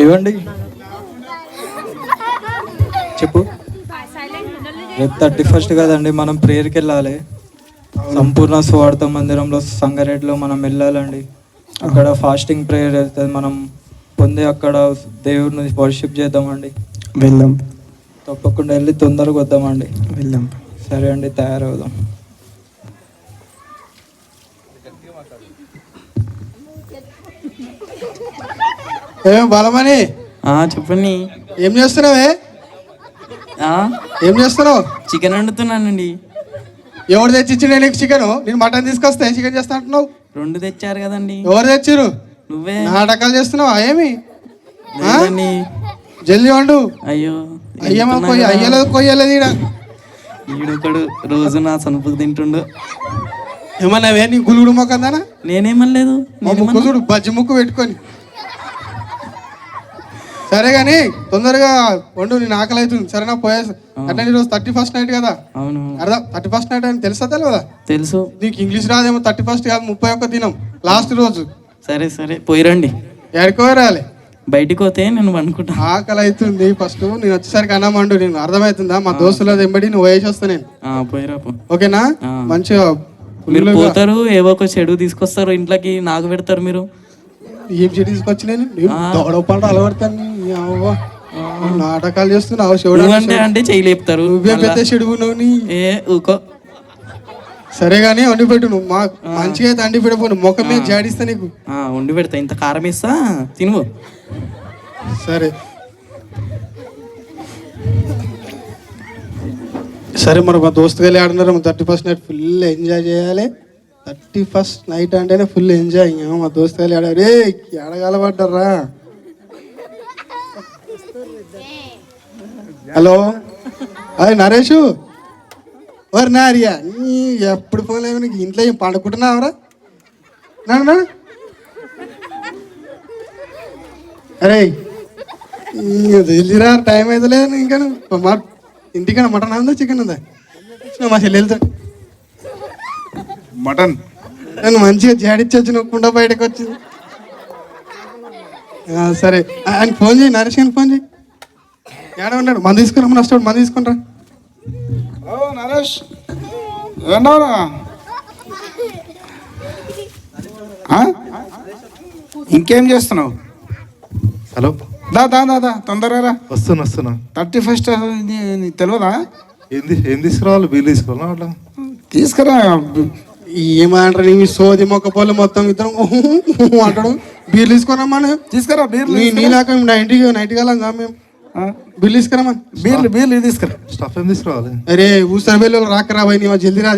ఏవండి చెప్పు. రేపు 31 కదండి, మనం ప్రేయర్కి వెళ్ళాలి. సంపూర్ణ స్వార్థ మందిరంలో సంగారెడ్డిలో మనం వెళ్ళాలండి. అక్కడ ఫాస్టింగ్ ప్రేయర్ అవుతుంది. మనం పొంది అక్కడ దేవుడిని వర్షిప్ చేద్దామండి. వెళ్దాం, తప్పకుండా వెళ్ళి తొందరగా వద్దామండి. వెళ్దాం. సరే అండి, తయారవుదాం. బలమని చెప్పండి. ఏం చేస్తున్నావే? ఏం చేస్తున్నావు? చికెన్ వండుతున్నానండి. ఎవరు తెచ్చిచ్చిండే నీకు చికెన్? నేను మటన్ తీసుకొస్తే చికెన్ చేస్తా అంటున్నావు. 2 తెచ్చారు కదండి. ఎవరు తెచ్చిరు? నువ్వే. నాటకాలు చేస్తున్నావా ఏమి? జల్దీ వండు. అయ్యో అయ్యమో అయ్యలేదు కొయ్యలేదు. ఈడొకడు రోజు నా సనుపుకు తింటుండు. ఏమన్నావే? నీ గులుగుడు మొక్కందానా? నేనేమనలేదు. ముక్కు చూడు, బజ్జి ముక్కు పెట్టుకొని. సరే గాని తొందరగా వండు, నేను ఆకలి అవుతుంది. సరేనా పోయే అంటే ఈరోజు 31st నైట్ కదా. అవును. అర్థం 31st నైట్ అని తెలుసా తెలియదా? తెలుసు. నీకు ఇంగ్లీష్ రాదేమో. 31st కాదు, 31 దినం, లాస్ట్ రోజు. సరే సరే పోయిరండి. ఎక్కడికో రాలే, బయటికి పోతే నేను అనుకుంటా. ఆకలి అవుతుంది. ఫస్ట్ నేను వచ్చేసరికి అన్నం వండు. నేను అర్థమవుతుందా? మా దోస్తుల వెంబడి నువ్వు వేసి వస్తా నేను. పోయిరా. ఓకేనా? మంచిగా మీరు పోతారు, ఏవో ఒక చెడు తీసుకొస్తారు ఇంట్లోకి, నాకు పెడతారు. మీరు ఏం చెడు తీసుకొచ్చి నేను దొడపంట అలవడతాను. నాటకాలు చేస్తున్నావు. చెడు అంటే చెయ్యి లేపుతారు. నువ్వే పెద్ద చెడుగు నువ్వు. ఊకో. సరే గానీ వండి పెట్టు. నువ్వు మా మంచిగా అయితే అండి పెట్టు. ముఖం మీద జాడిస్తా నీకు. వండి పెడతా. ఇంత కారం ఇస్తా, తిను. సరే సరే. మరి మా దోస్తు వెళ్ళి ఆడున్నారు. 31st నైట్ ఫుల్ ఎంజాయ్ చేయాలి. 31st నైట్ అంటేనే ఫుల్ ఎంజాయ్. మా దోస్తు వెళ్ళి ఆడారు. రే ఆడగలబడ్డారా? హలో, అదే నరేషు. ఓరి నారియా, నీ ఎప్పుడు పోలేవు. నీకు ఇంట్లో ఏం పండుకుంటున్నావరా? నాన్న అరే తెలిసిరా, టైం అయితే లేదు ఇంకా. మా ఇంటికన్నా మటన్ ఉందా చికెన్ ఉందా? మా చెల్లి వెళ్తాడు మటన్. నన్ను మంచిగా జాడిచ్చొచ్చి నొక్కుండా బయటకు వచ్చింది. సరే ఆయన ఫోన్ చేయి, నరేష్ గారికి ఫోన్ చేయి. ఏడ ఉన్నాడు? మంది తీసుకురా, వస్తాడు. మంది తీసుకుంటా. నరేష్ ఏంటవరా? ఇంకేం చేస్తున్నావు? హలో, దా దా దా దా తొందరగా వస్తున్నా. 31st తెలియదా? ఏం తీసుకురావాలి? బిల్లు తీసుకోవాలా? అట్లా తీసుకురా. ఏమంటారు నీ సోది మొక్క పోలు మొత్తం ఇద్దరం అంటాడు. బీర్లు తీసుకురామని. తీసుకురా బీర్లు. నీలాక నైట్ కాలంగా మేము బిల్లు తీసుకురామని. బీర్లు తీసుకురా. స్టఫ్ ఏం తీసుకురావాలి? అరే ఊసర బిల్లు రాకరా పోయి. నీ జల్దీ రా.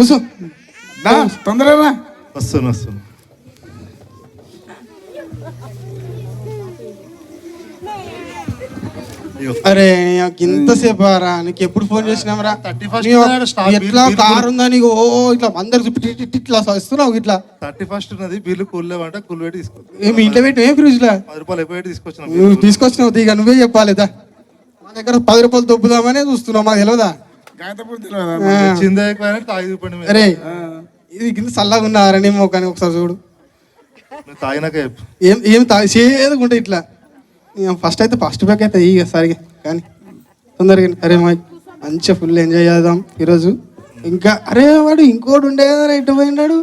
కూర్చో, తొందరగా. వస్తున్నా. అరే ఇంతసేపు రా, నీకు ఎప్పుడు ఫోన్ చేసినామరా? ఎట్లా కారు ఉందా నీకు? ఇట్లా అందరు ఇట్లా వస్తున్నావు. ఇట్లా 31st ఉన్నది. బిల్లు కూలేవంటే కూల్ పెట్టి తీసుకో. ఏమి ఇంట్లో పెట్టి ఏ ఫ్రిడ్జ్ లో 10 రూపాయలు ఎక్కువ తీసుకొచ్చిన. నువ్వు తీసుకొచ్చినావు. ఇక నువ్వే చెప్పాలిదా? మా దగ్గర 10 రూపాయలు దొబ్బుదామనే చూస్తున్నావు. మాకు తెలియదా? అరే ఇది కింద చల్లగా ఉన్నారా నీ కానీ ఒకసారి చూడు. తాగినాక ఏం చేయదుకుంటే ఇట్లా. ఫస్ట్ అయితే ఫస్ట్ బ్యాక్ అయితే ఇక సరిగా కానీ తొందరగా. అరే మంచిగా ఫుల్ ఎంజాయ్ చేద్దాం ఈరోజు. ఇంకా అరే వాడు ఇంకోటి ఉండే కదా, ఎటు పోయినాడు?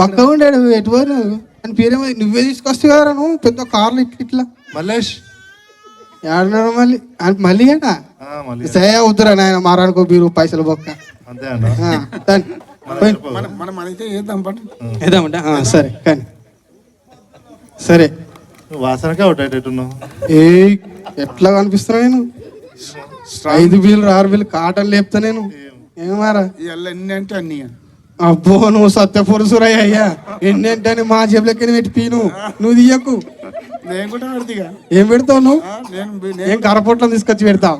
బక్క ఉండాడు. ఎటు పోయినాడు అని పేరేమో నువ్వే తీసుకొస్తావు కదరా నువ్వు పెద్ద కార్లు ఇట్లా. మల్లేష్ ఏడున్నాడు మళ్ళీ ఏడా? సే అవుతురా నాయన, మారాడుకో మీరు పైసలు బొక్క. ఏదామంటే సరే కానీ. సరే వాసనకే అవుతాయిట్టున్నావు. ఎట్లా కనిపిస్తున్నా నేను? 5 బిల్లు 6 బిల్లు కాటన్ లేపుతా నేను. ఏమారా ఎన్ని అంటే అన్ని. అబ్బో నువ్వు సత్యపురుషురయ్య అయ్యా. ఎన్ని అంటే అని మా జేబులకి పెట్టి పీను. నువ్వు తీయకు. ఏం పెడతావు నువ్వు? ఏం కరపొట్లం తీసుకొచ్చి పెడతావు?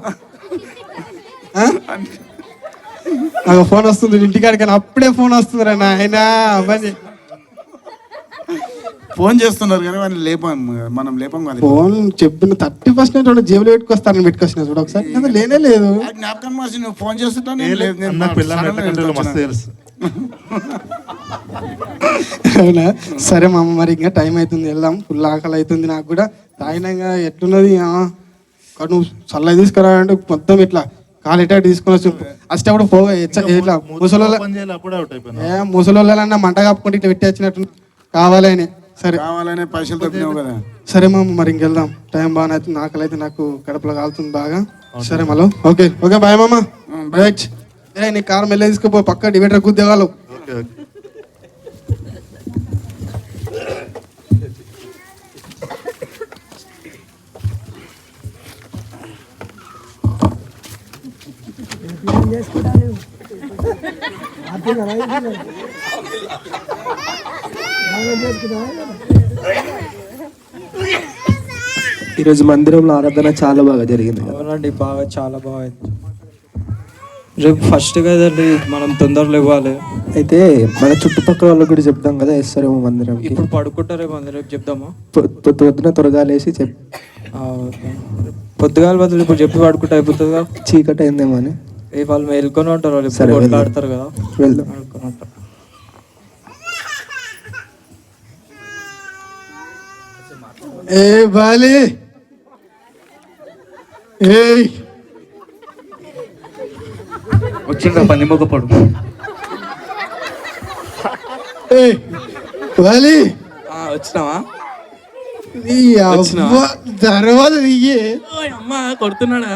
నాకు ఫోన్ వస్తుంది ఇంటికాడికి. అప్పుడే ఫోన్ వస్తుందిరా నాయన. ఫోన్ చేస్తున్నారు కానీ మనం లేపం కదా. ఫోన్ చెప్పిన 31st నైట్ జేబులో పెట్టుకొస్తారని పెట్టుకొచ్చిన చూడ ఒకసారి. లేనే లేదు. జ్ఞాపకం మార్చి నువ్వు ఫోన్ చేస్తుంటా. మస్తు తెలుసు. అవునా? సరే మామ, మరి ఇంకా టైం అవుతుంది, వెళ్దాం. ఫుల్ ఆకలి అవుతుంది నాకు కూడా. తాగినాక ఎట్లున్నది నువ్వు చల్ల తీసుకురా అంటే మొత్తం ఇట్లా కాలిటా తీసుకొని వచ్చి వచ్చేటప్పుడు పోగా ఇట్లా ముసలోళ్ళ పని చేయాలి, అప్పుడే అవుట్ అయిపోయినా. ముసలోళ్ళన్నా మంట కప్పుకుంటే ఇట్లా పెట్టేచ్చినట్టు కావాలని. సరే కావాలనే పైసలు తప్పినావు కదా. సరే మామ, మరి ఇంకెళ్దాం. టైం బాగా అవుతుంది, ఆకలి అయితే నాకు కడుపులో కాలుతుంది బాగా. సరే మళ్ళీ ఓకే ఓకే బాయ్ మామ. రైట్. నీ కారు మెల్ల తీసుకుపో, పక్క డివైడర్ గుద్దేవాళ్ళు. Okay okay. ఈరోజు మందిరంలో ఆరాధన చాలా బాగా జరిగింది. అవునండి, బాగా చాలా బాగా అయింది. రేపు ఫస్ట్ కదండి, మనం తొందరలో ఇవ్వాలి. అయితే మన చుట్టుపక్కల వాళ్ళకి కూడా చెప్తాం కదా, వేస్తారేమో మందిరంకి. ఇప్పుడు పడుకుంటారేమో, రేపు చెప్దామా? పొద్దున త్వరగా లేసి ఓకే. పొద్దుగాల బదులు ఇప్పుడు చెప్పి పడుకుంటే అయిపోతుందిగా. చీకటి అయిందేమో అని. వాళ్ళు మేల్కొని ఉంటారు, వాళ్ళు సరే, ఇప్పుడు కొట్లాడతారు కదా, వెళ్దాం. మేల్కొని ఉంటారు. ఏ బాలి, ఏయ్ వచ్చిండ్రా పని మొగపడు. ఏయ్ బాలి, వచ్చినావా? నీ అవ్వ తర్వాత దిగే. అమ్మ కొడుతున్నాడా?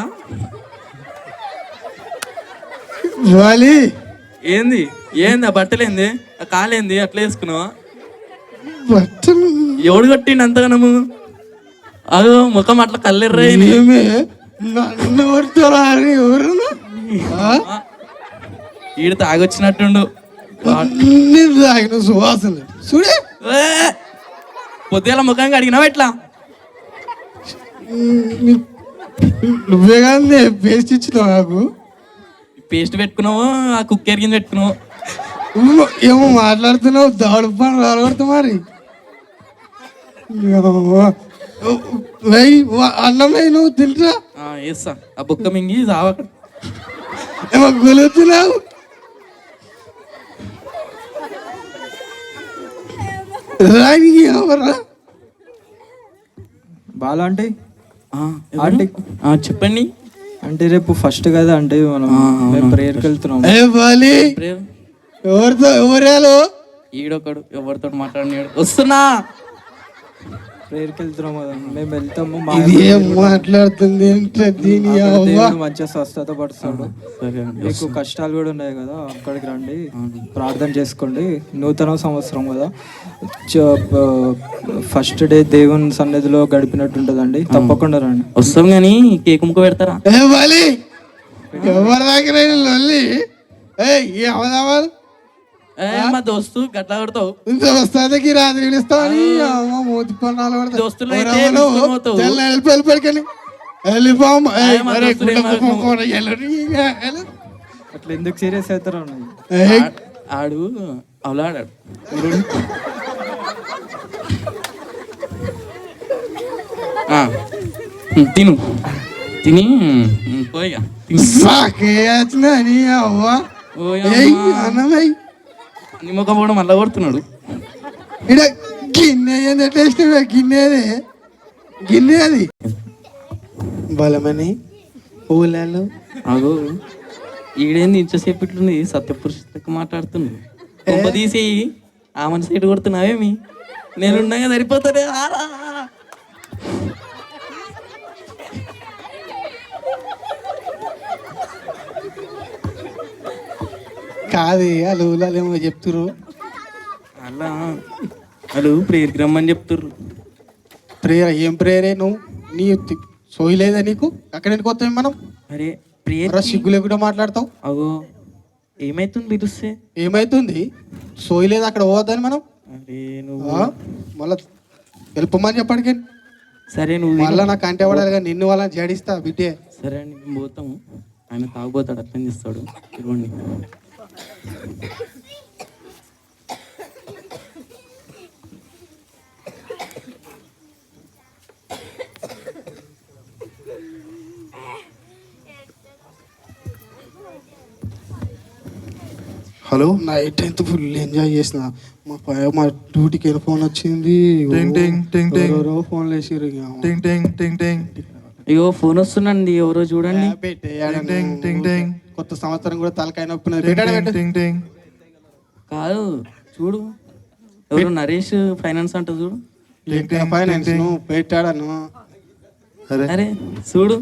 బాలి ఏంది ఏంది? ఆ బట్టలు ఏంది? ఆ కాలేంది అట్లా వేసుకున్నావా? బట్టలు ఎవడు కొట్టిండు అంతగానము? అదో ముఖం అట్లా కల్లెర్రా. ఏమే నన్ను కొడతారా అని ఎవరన్నా? ఈడు తాగొచ్చినట్టుండు. నేను తాగిన సువాసన చూడే. పొద్దుల ముఖంగా అడిగినావా ఎట్లా? నువ్వే కానీ పేస్ట్ ఇచ్చినావు నాకు. పేస్ట్ పెట్టుకున్నావు, ఆ కుక్కర్ కింద పెట్టుకున్నావు. ఏమో మాట్లాడుతున్నావు, దాడు పని రాలగొడతా మరి. అన్నమే నువ్వు తింటా వేస్తా ఆ బుక్క మింగి సావక. ఏమో గొలుతున్నావు. రానికి ఎవరా బాలా అంటే ఆంటీ చెప్పండి. అంటే రేపు ఫస్ట్ కదా, అంటే మనం మేము ప్రేయర్కి వెళ్తున్నాం. ఏ బాలి, ఎవరితో ఎవరేలో ఈడొకడు ఎవరితో మాట్లాడినాడు. వస్తున్నా, ప్రేయర్కి వెళ్తున్నాం కదా, మేము వెళ్తాము. ఇది ఏం మాట్లాడుతుంది అంటే దీని దేవుడు మంచిగా స్వస్థత పడుతాడు. సరే అండి. మీకు కష్టాలు కూడా ఉన్నాయి కదా, అక్కడికి రండి, ప్రార్థన చేసుకోండి. నూతన సంవత్సరం కదా, ఫస్ట్ డే దేవుని సన్నిధిలో గడిపినట్టు ఉంటుందండి. తప్పకుండా రండి. వస్తాం కానీ కేక్ ముక్క పెడతారా? ఏ బాలి, ఎవరి దగ్గర లొల్లి? ఏమదావాలి మా దోస్తు గట్లా కొడతావు. వస్తాకి రాత్రి పిలుస్తావని మూతి పన్నాలు దోస్తులు అయితే తీసుకుపోతావు. వెళ్ళిపోయి వెళ్ళిపోము. అట్లా ఎందుకు సీరియస్ అవుతారు అన్న? ఆడు అవలాడాడు. తిను తిని పోయిగా అన్నమై నిమ్మకం కూడా మళ్ళా కొడుతున్నాడు. ఇడ గిన్నె టేస్ట్ గిన్నెది గిన్నెది బలమని పూలలో. అగో ఈడేంది ఇంతసేపు ఇట్లుంది సత్యపురుషులకు మాట్లాడుతున్నాడు. కొంప తీసేయి ఆ మన సైడ్ కొడుతున్నావేమి? నేనుండగా సరిపోతానే. కాదు వాళ్ళు ఏమో చెప్తురు. అలా వాళ్ళు ప్రేయర్కి రమ్మని చెప్తుర్రు. ప్రేయర్ ఏం ప్రేయరే? నువ్వు నీ సోయి లేదా నీకు? అక్కడ ఎందుకు వస్తాం మనం? అరే ప్రేయర్ సిగ్గు లేకుండా మాట్లాడతావు. అగో ఏమైతుంది పిలుస్తే? ఏమైతుంది? సోయి లేదా అక్కడ పోవద్దని మనం. అరే నువ్వు మళ్ళా వెళ్ళిపోమని చెప్పడికి. సరే నువ్వు మళ్ళీ నాకు అంటే పడాలి కానీ నిన్ను వాళ్ళని జడిస్తా బిడ్డే. సరే అండి మేము పోతాము. ఆయన తాగుపోతాడు, అర్థం చేస్తాడు. ఇవ్వండి. హలో నైట్ అయితే ఫుల్ ఎంజాయ్ చేసిన మా డ్యూటీకి ఫోన్ వచ్చింది. టింగ్ టింగ్ టింగ్ టింగ్. ఎవరెవరో ఫోన్ వేసిర్రు. టింగ్ టింగ్ టింగ్ టింగ్. అయ్యో ఫోన్ వస్తుందండి, ఎవరో చూడండి. టింగ్ టింగ్ టింగ్. కొత్త సంవత్సరం కూడా తలకాయ నొప్పి. టింగ్ టింగ్ టింగ్. కాదు చూడు, ఎవరు నరేష్ ఫైనాన్స్ అంట చూడు. ఫైనాన్స్ పెట్టాడను. అరే అరే చూడు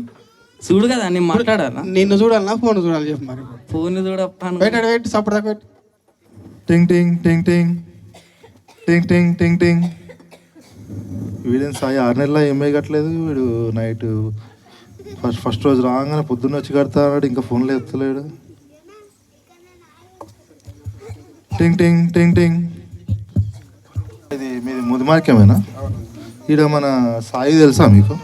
చూడు కదా, నేను మాట్లాడాలా? నిన్ను చూడాలన్నా ఫోన్ చూడాలి చెప్పు మరి. ఫోన్ చూడప్పాను. పెట్టాడు పెట్టి సపోర్ట్ దాకా పెట్టి. టింగ్ టింగ్ టింగ్ టింగ్. టింగ్ టింగ్ టింగ్ టింగ్. వీడేం సాయి 6 నెలల ఏమై కట్టలేదు. వీడు నైట్ ఫస్ట్ రోజు రాగానే పొద్దున్న వచ్చి కడతా అన్నాడు, ఇంకా ఫోన్లో ఎత్తలేడు. టింగ్ టింగ్ టింగ్ టింగ్. ఇది మీది ముదిమార్కేమేనా? ఈడ మన సాయి తెలుసా మీకు?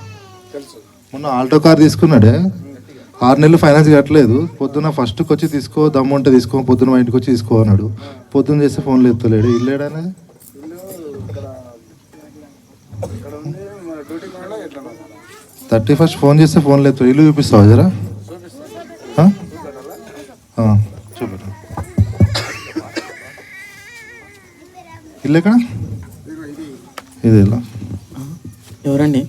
మొన్న ఆల్టో కార్ తీసుకున్నాడే, 6 నెలలు ఫైనాన్స్ కట్టలేదు. పొద్దున్న ఫస్ట్కి వచ్చి తీసుకో, దమ్ము ఉంటే తీసుకో, పొద్దున్న మా ఇంటికి వచ్చి తీసుకో అన్నాడు. పొద్దున్న చేస్తే ఫోన్లో ఎత్తలేడు. ఇల్లేడనేది 31st ఫోన్ చేస్తే ఫోన్లో ఎత్తలేడు. ఇల్లు చూపిస్తావా జరా? చూపెట్టు. ఇల్లు ఎక్కడ? ఇది ఇలా ఎవరండి?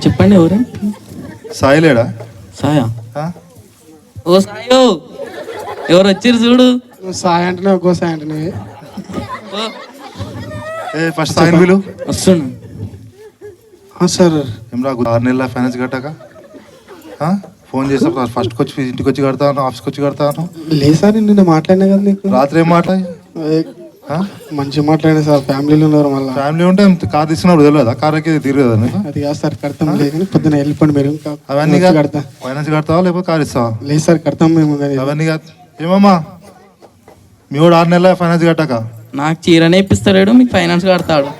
చెప్పండి ఎవరు? సాయి లేడా? సాయా? ఓ సాయో, ఎవరు వచ్చిర్రు చూడు. నువ్వు సాయి అంటేనే ఒక్కో సాయి అంటేనే. ఫస్ట్ సాయి వీలు వస్తున్నా సార్. ఏం రా 6 నెలల ఫైనాన్స్ కట్టాక ఫోన్ చేస్తా. ఫస్ట్కి వచ్చి ఇంటికి వచ్చి కడతాను, ఆఫీస్కి వచ్చి కడతాను. లేదు సార్, నిన్న మాట్లాడినా కదా నీకు. రాత్రి ఏం మాట్లాడి? మంచిగా మాట్లాడినా సార్. ఫ్యామిలీలో ఉన్నారు. మళ్ళీ ఫ్యామిలీ ఉంటే కార్ తీసుకున్నప్పుడు తెలియదా? కార్ ఎక్కి తిరగదా నీకు? అది కాదు సార్, కడతాం. లేదు పొద్దున వెళ్ళిపోండి మీరు. అవన్నీ కడతా. ఫైనాన్స్ కడతావా లేకపోతే కార్ ఇస్తావా? లేదు సార్, కడతాం మేము. అవన్నీ కాదు. ఏమమ్మా మీ వాడు 6 నెలల ఫైనాన్స్ కట్టాక నాకు చీరనే ఇప్పిస్తాడు, మీకు ఫైనాన్స్ కడతాడు.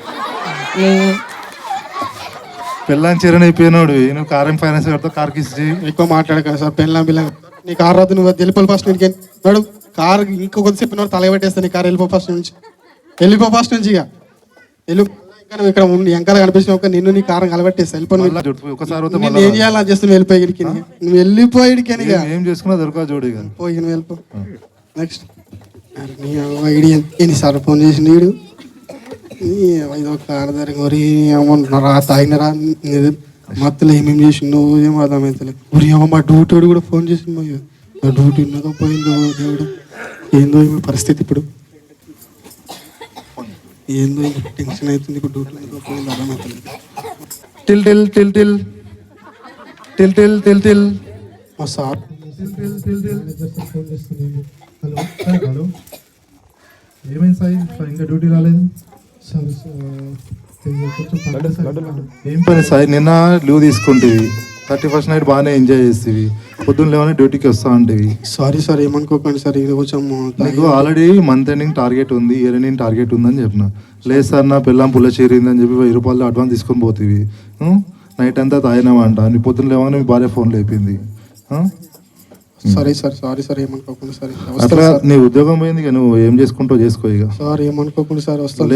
పెళ్ళాన్ని చీరని అయిపోయినాడు. నువ్వు కార్ ఏం ఫైనాన్స్ కడతావు? కార్కి ఇచ్చి ఎక్కువ మాట్లాడక సార్. పెళ్ళాం పిల్ల నీ కార్ రాదు. నువ్వు వెళ్ళిపో ఫస్ట్ నుంచి. మేడం కార్ ఇంకొక చెప్పిన తల పెట్టేస్తా. నీ కార్ వెళ్ళిపో ఫస్ట్ నుంచి. వెళ్ళిపో ఫస్ట్ నుంచి. ఇక వెళ్ళి నువ్వు ఇక్కడ వెంకాల కనిపించిన ఒక నిన్ను నీ కారం కలబెట్టేస్తా. వెళ్ళిపోయి ఒకసారి ఏం చేయాలి చేస్తాను. వెళ్ళిపోయి ఇడికి. నువ్వు వెళ్ళిపోయిడికి ఏం చేసుకున్నా దొరకదు చూడు. ఇక పోయి నువ్వు వెళ్ళిపో. నెక్స్ట్ ఎన్నిసార్లు ఫోన్ చేసిండు వీడు. ఇదో కార్ దగ్గర రా తాగినరా మత్తులో ఏమేమి చేసిండు ఏం అర్థమవుతలే. ఊరి మా డ్యూటీ కూడా ఫోన్ చేసిండు. నా డ్యూటీ ఉన్నదో పోయిందో దేవుడు. ఏందో ఏమో పరిస్థితి ఇప్పుడు. ఏందో టెన్షన్ అవుతుంది ఇప్పుడు. డ్యూటీ పోయింది అర్థమవుతలేదు. Till till till till till till till till. మా సార్ హలో ఏమైంది సాయి? ఇంకా డ్యూటీ రాలేదు. ఏం పని సాయి? నిన్న లీవ్ తీసుకుంటేవి, 31st నైట్ బాగానే ఎంజాయ్ చేస్తేవి, పొద్దున్న లేవని డ్యూటీకి వస్తా ఉంటేవి. సారీ సార్, ఏమనుకోకండి సార్. ఇది కొంచెం నీకు ఆల్రెడీ మంత్ ఎండింగ్ టార్గెట్ ఉంది, ఇయర్ ఎండింగ్ టార్గెట్ ఉందని చెప్పిన. లేదు సార్ నా పిల్లం పుల్ల చేరిందని చెప్పి 1000 రూపాయలు అడ్వాన్స్ తీసుకొని పోతేవి. నైట్ అంతా తాగినామంట. నీ పొద్దున్న లేవని మీ భార్య ఫోన్ లేపింది. సారీ సార్, సారీ సార్, ఏమనుకోకుండా సార్. అట్లా నీ ఉద్యోగం పోయింది. ఇక నువ్వు ఏం చేసుకుంటావు చేసుకో. ఇక సార్ ఏమనుకోకుండా సార్. వస్తాను.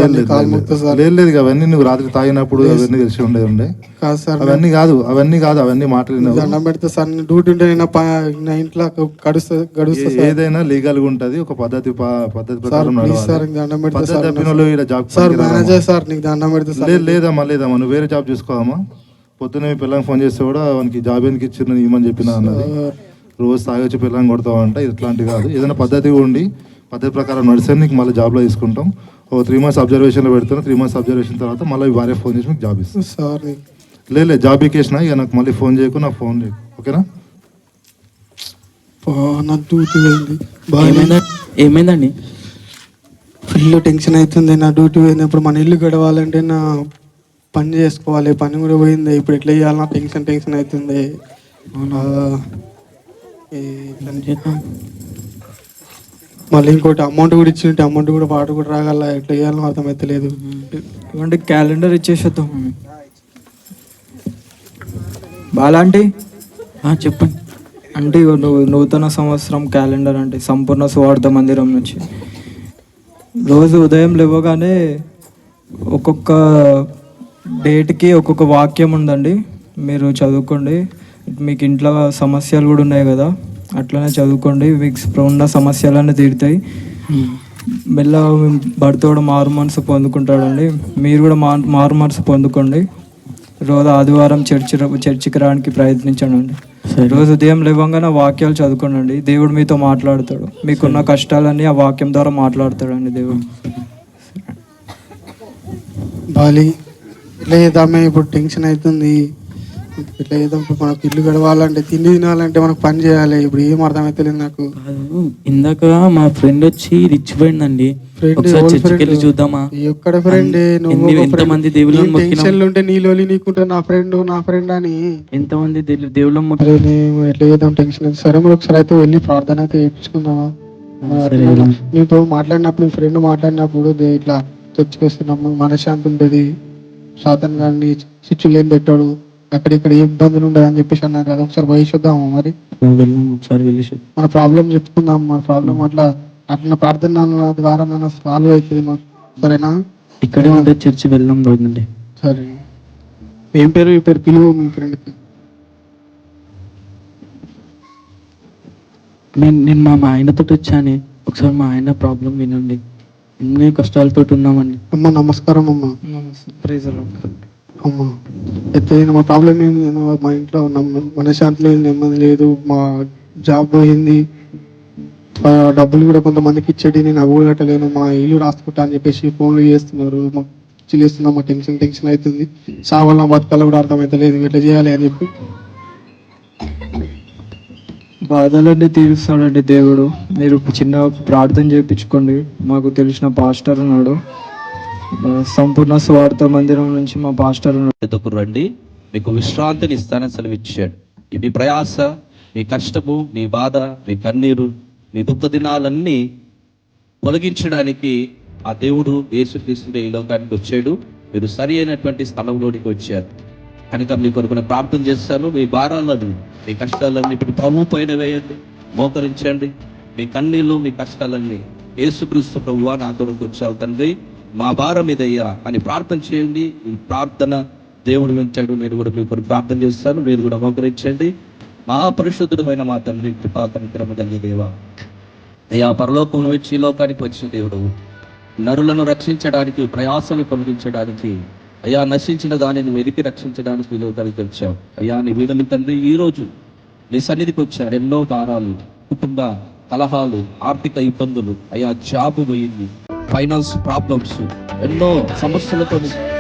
లేదు అవన్నీ నువ్వు రాత్రి తాగినప్పుడు అవన్నీ తెలిసి ఉండే కాదు సార్. అవన్నీ కాదు అవన్నీ మాట్లాడినావు. దండం పెడితే సార్, డ్యూటీ ఉంటే నా ఇంట్లో గడుస్తా. ఏదైనా లీగల్ గా ఉంటది, ఒక పద్ధతి ప్రకారం దండం పెడితే సార్. మేనేజర్ సార్, నీకు దండం పెడితే సార్. లేదమ్మా నువ్వు వేరే జాబ్ చూసుకోవమ్మా. పొద్దున్న మీ పిల్లలకి ఫోన్ చేస్తే కూడా వానికి జాబ్ ఎందుకు ఇచ్చిన ఇవ్వమని చెప్పిన అన్నది. రోజు తాగొచ్చి పిల్లల్ని కొడతావంట. ఇట్లాంటివి కాదు, ఏదైనా పద్ధతిగా ఉండి పద్ధతి ప్రకారం నడిస్తే నీకు మళ్ళీ జాబ్లో తీసుకుంటాం. ఓ 3 months అబ్జర్వేషన్లో పెడుతున్నా. 3 months అబ్జర్వేషన్ తర్వాత మళ్ళీ భార్య ఫోన్ చేసి మీకు జాబ్ ఇస్తాను. సారీ లేదు జాబ్ ఎక్కేసిన. ఇక నాకు మళ్ళీ ఫోన్ చేయకు, నాకు ఫోన్ చేయకు. ఓకేనా? నా డ్యూటీ పోయింది. ఏమైందండి? ఫుల్ టెన్షన్ అవుతుంది. నా డ్యూటీ పోయినప్పుడు మన ఇల్లు గడవాలంటే నా పని చేసుకోవాలి. పని కూడా పోయింది. ఇప్పుడు ఎట్లా చేయాలి? నా టెన్షన్ అవుతుంది. మళ్ళీ ఇంకోటి అమౌంట్ కూడా ఇచ్చింటే అమౌంట్ కూడా వాడు కూడా రాగల. ఎట్లా చేయాలో అర్థమైతలేదు. ఇవ్వండి క్యాలెండర్ ఇచ్చేసేద్దాం. బాలాంటి చెప్పండి. అంటే నూతన సంవత్సరం క్యాలెండర్ అంటే సంపూర్ణ సువార్త మందిరం నుంచి రోజు ఉదయం లేవగానే ఒక్కొక్క డేట్కి ఒక్కొక్క వాక్యం ఉందండి. మీరు చదువుకోండి. మీకు ఇంట్లో సమస్యలు కూడా ఉన్నాయి కదా, అట్లనే చదువుకోండి, మీకు ఉన్న సమస్యలన్నీ తీరుతాయి. మెల్లగా భర్త కూడా మారు మనసు పొందుకుంటాడండి. మీరు కూడా మారు మనసు పొందుకోండి. రోజు ఆదివారం చర్చికి రావడానికి ప్రయత్నించండి. రోజు ఉదయం లేవగానే వాక్యాలు చదువుకోండి. దేవుడు మీతో మాట్లాడతాడు. మీకున్న కష్టాలన్నీ ఆ వాక్యం ద్వారా మాట్లాడతాడండి దేవుడు. బాలి ఇట్లా చేద్దామే, ఇప్పుడు టెన్షన్ అవుతుంది. ఇట్లా చేద్దాం, ఇప్పుడు మనకు ఇల్లు గడవాలంటే, తిండి తినాలంటే మనకు పని చేయాలి. ఇప్పుడు ఏం అర్థమైతలేదు నాకు. కాదు, ఇందాక మా ఫ్రెండ్ వచ్చి రిచ్చిపోయిందండి. ఫ్రెండ్ ఒకసారి చర్చికి వెళ్ళి చూద్దామా? ఎక్కడ ఫ్రెండ్? నువ్వు ఎంతమంది దేవుళ్ళని మొక్కినాం? టెన్షన్లు ఉంటే నీలోలి నీకుంటే నా ఫ్రెండ్ అని ఎంతమంది దేవుళ్ళని అరే నేను ఎట్లా చేద్దాం, టెన్షన్. సరే మరి ఒకసారి అయితే వెళ్ళి ప్రార్థన అయితే చేయించుకుందామా? నీతో మాట్లాడినప్పుడు, మీ ఫ్రెండ్ మాట్లాడినప్పుడు ఇట్లా చర్చికి వస్తున్నాము, మనశ్శాంతి ఉంటుంది, సాతన్ గారిని స్విచ్లు ఏం పెట్టాడు, అక్కడిక్కడ ఏ ఇబ్బందులు ఉండదు అని చెప్పేసి అన్నారు కదా. ఒకసారి పోయి చూద్దాము మరి. ఒకసారి వెళ్ళి మన ప్రాబ్లం చెప్పుకుందాం. మన ప్రాబ్లం అట్లా ప్రార్థన ద్వారా సాల్వ్ అవుతుంది మాకు. సరేనా? ఇక్కడే ఉంటే చర్చి వెళ్ళాం రోజండి. సరే, ఏం పేరు? ఈ పేరు పిలువు మీ ఫ్రెండ్కి. నేను మా ఆయనతో వచ్చాను. ఒకసారి మా ఆయన ప్రాబ్లం వినండి. ఎన్ని కష్టాలతో ఉన్నామండి. అమ్మ నమస్కారం. అమ్మ అమ్మ అయితే మా ప్రాబ్లం ఏంది? మా ఇంట్లో మనశ్శాంతి లేదు, నెమ్మది లేదు, మా జాబ్ పోయింది, డబ్బులు కూడా కొంతమందికి ఇచ్చేటి నేను అవ్వగట్టలేను, మా ఇల్లు రాసుకుంటా అని చెప్పేసి ఫోన్లు చేస్తున్నారు, మాకు చిల్లేస్తున్నా, మా టెన్షన్ అవుతుంది, సావాల బతకాల కూడా అర్థమవుతలేదు, ఎట్లా చేయాలి అని చెప్పి. బాధలన్నీ తీరుస్తాడండి దేవుడు. మీరు చిన్న ప్రార్థన చేయించుకోండి. మాకు తెలిసిన పాస్టర్ ఉన్నాడు, సంపూర్ణ స్వార్థ మందిరం నుంచి మా పాస్టర్ ఎదుకు రండి, మీకు విశ్రాంతిని ఇస్తానని సెలవిచ్చాడు. మీ ప్రయాస, మీ కష్టము, మీ బాధ, మీ కన్నీరు, మీ దుఃఖ దినాలన్నీ తొలగించడానికి ఆ దేవుడు యేసుక్రీస్తు ఈ లోకానికి వచ్చాడు. మీరు సరి అయినటువంటి స్థలంలోనికి వచ్చారు కనుక మీ కొరకు ప్రార్థన చేస్తాను. మీ భారాలను, మీ కష్టాలన్నీ ఇప్పుడు ప్రభు పైన వేయండి, మోకరించండి. మీ కన్నీళ్ళు, మీ కష్టాలన్నీ యేసుక్రీస్తు ప్రభువా నా కొరకు వచ్చావు తండ్రి, మా భారం మీదయ్యా అని ప్రార్థన చేయండి. ఈ ప్రార్థన దేవుడు వింటాడు. మీరు కూడా మీ కొరకు ప్రార్థన చేస్తాను. మీరు కూడా మోకరించండి. మహాపరిశుద్ధుడమైన మా తండ్రి, కృపా కనికరము కలిగిన దేవా, అయ్యా పరలోకం నుంచి ఈ లోకానికి వచ్చిన దేవుడు, నరులను రక్షించడానికి, ప్రయాసను పొందించడానికి, అయ్యా నశించిన దానిని వెతికి రక్షించడానికి ఈ లోకానికి వచ్చావు. అయ్యా నీ వీళ్ళని తండ్రి ఈ రోజు నీ సన్నిధికి వచ్చారు. ఎన్నో భారాలు, కుటుంబ కలహాలు, ఆర్థిక ఇబ్బందులు, అయ్యా జాబు పోయింది, ఫైనాన్స్ ప్రాబ్లమ్స్, ఎన్నో సమస్యలతో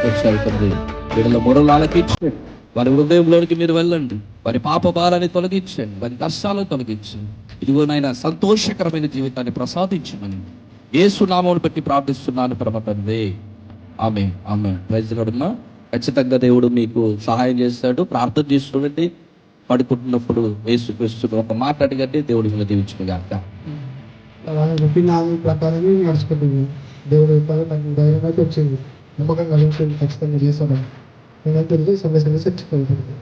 వచ్చారు తండ్రి. వీళ్ళ మొరలు ఆలకించండి, వారి హృదయంలోనికి మీరు వెళ్ళండి, వారి పాప భారాన్ని తొలగించండి, వారి కష్టాలను తొలగించండి. ఇదిగోనైనా సంతోషకరమైన జీవితాన్ని ప్రసాదించమని యేసు నామమును బట్టి ప్రార్థిస్తున్నాను పరమ తండ్రి. Amen, amen. Praise the lord. ఖచ్చితంగా దేవుడు మీకు సహాయం చేస్తాడు. ప్రార్థన చేస్తుండండి. పడుకుంటున్నప్పుడు యేసుక్రీస్తు ఒక మాట అడిగండి, దేవుడి మీద దీవించుగాక. చెప్పిన ప్రకారమే నడుచుకుంటుంది. దేవుడు నాకు ధైర్యం అయితే వచ్చింది, నమ్మకం కలిగించింది, ఖచ్చితంగా చేస్తాను. నేనైతే సమస్యలు చచ్చిపోయింది.